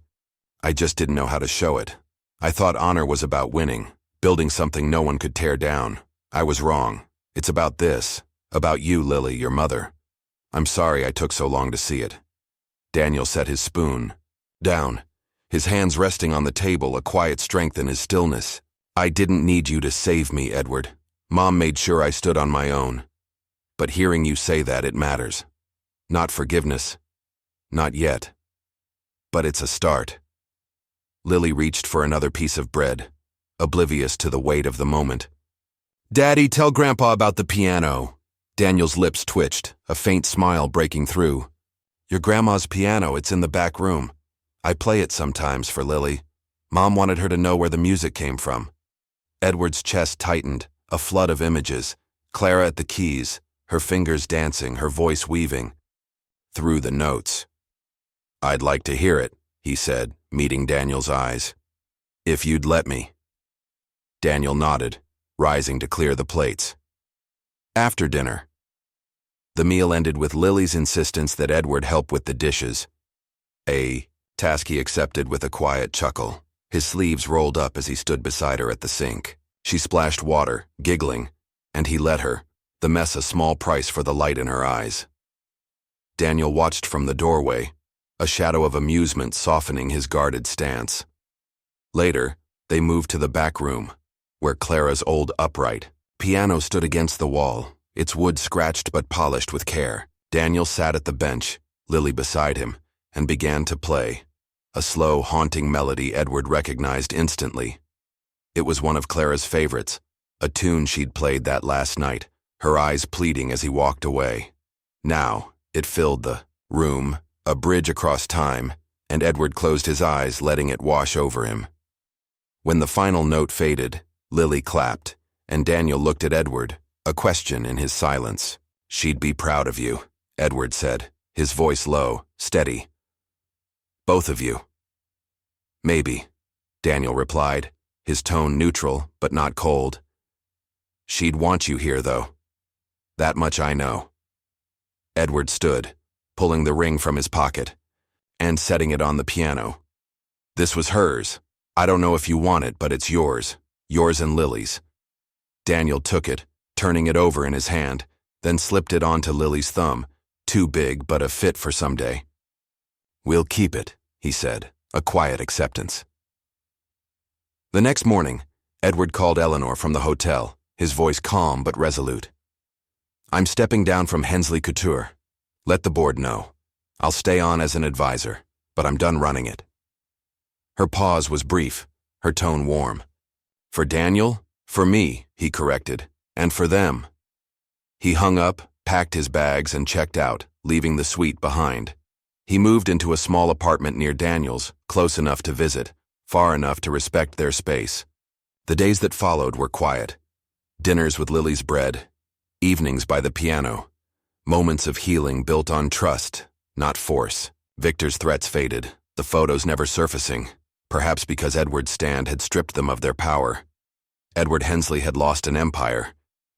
"I just didn't know how to show it. I thought honor was about winning, building something no one could tear down. I was wrong. It's about this, About you, Lily, your mother. I'm sorry I took so long to see it. Daniel set his spoon down, his hands resting on the table, a quiet strength in his stillness. I didn't need you to save me, Edward. Mom made sure I stood on my own. But hearing you say that, it matters. Not forgiveness. Not yet. But it's a start. Lily reached for another piece of bread, oblivious to the weight of the moment. Daddy, tell Grandpa about the piano. Daniel's lips twitched, a faint smile breaking through. Your grandma's piano, it's in the back room. I play it sometimes for Lily. Mom wanted her to know where the music came from. Edward's chest tightened, a flood of images. Clara at the keys, her fingers dancing, her voice weaving through the notes. I'd like to hear it, he said, meeting Daniel's eyes. If you'd let me. Daniel nodded, rising to clear the plates. After dinner. The meal ended with Lily's insistence that Edward help with the dishes. A task he accepted with a quiet chuckle. His sleeves rolled up as he stood beside her at the sink. She splashed water, giggling, and he let her, the mess a small price for the light in her eyes. Daniel watched from the doorway, a shadow of amusement softening his guarded stance. Later, they moved to the back room, where Clara's old upright piano stood against the wall, its wood scratched but polished with care. Daniel sat at the bench, Lily beside him, and began to play. A slow, haunting melody Edward recognized instantly. It was one of Clara's favorites, a tune she'd played that last night, her eyes pleading as he walked away. Now, it filled the room, a bridge across time, and Edward closed his eyes, letting it wash over him. When the final note faded, Lily clapped, and Daniel looked at Edward, a question in his silence. She'd be proud of you, Edward said, his voice low, steady. Both of you. Maybe, Daniel replied, his tone neutral but not cold. She'd want you here, though. That much I know. Edward stood, pulling the ring from his pocket, and setting it on the piano. This was hers. I don't know if you want it, but it's yours. Yours and Lily's. Daniel took it, turning it over in his hand, then slipped it onto Lily's thumb, too big but a fit for someday. We'll keep it, he said, a quiet acceptance. The next morning, Edward called Eleanor from the hotel, his voice calm but resolute. I'm stepping down from Hensley Couture. Let the board know. I'll stay on as an advisor, but I'm done running it. Her pause was brief, her tone warm. For Daniel? For me, he corrected, and for them. He hung up, packed his bags, and checked out, leaving the suite behind. He moved into a small apartment near Daniel's, close enough to visit, far enough to respect their space. The days that followed were quiet. Dinners with Lily's bread, evenings by the piano, moments of healing built on trust, not force. Victor's threats faded, the photos never surfacing, perhaps because Edward's stand had stripped them of their power. Edward Hensley had lost an empire,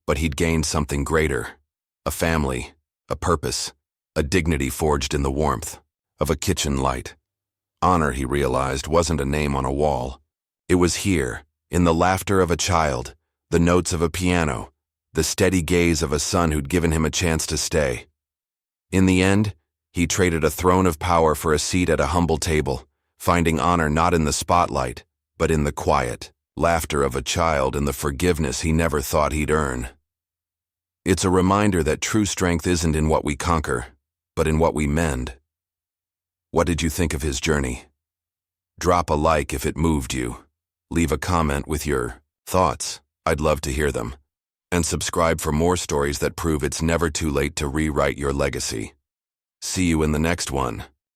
but he'd gained something greater, a family, a purpose, a dignity forged in the warmth of a kitchen light. Honor, he realized, wasn't a name on a wall. It was here, in the laughter of a child, the notes of a piano, the steady gaze of a son who'd given him a chance to stay. In the end, he traded a throne of power for a seat at a humble table, finding honor not in the spotlight, but in the quiet laughter of a child and the forgiveness he never thought he'd earn. It's a reminder that true strength isn't in what we conquer, but in what we mend. What did you think of his journey? Drop a like if it moved you. Leave a comment with your thoughts. I'd love to hear them. And subscribe for more stories that prove it's never too late to rewrite your legacy. See you in the next one.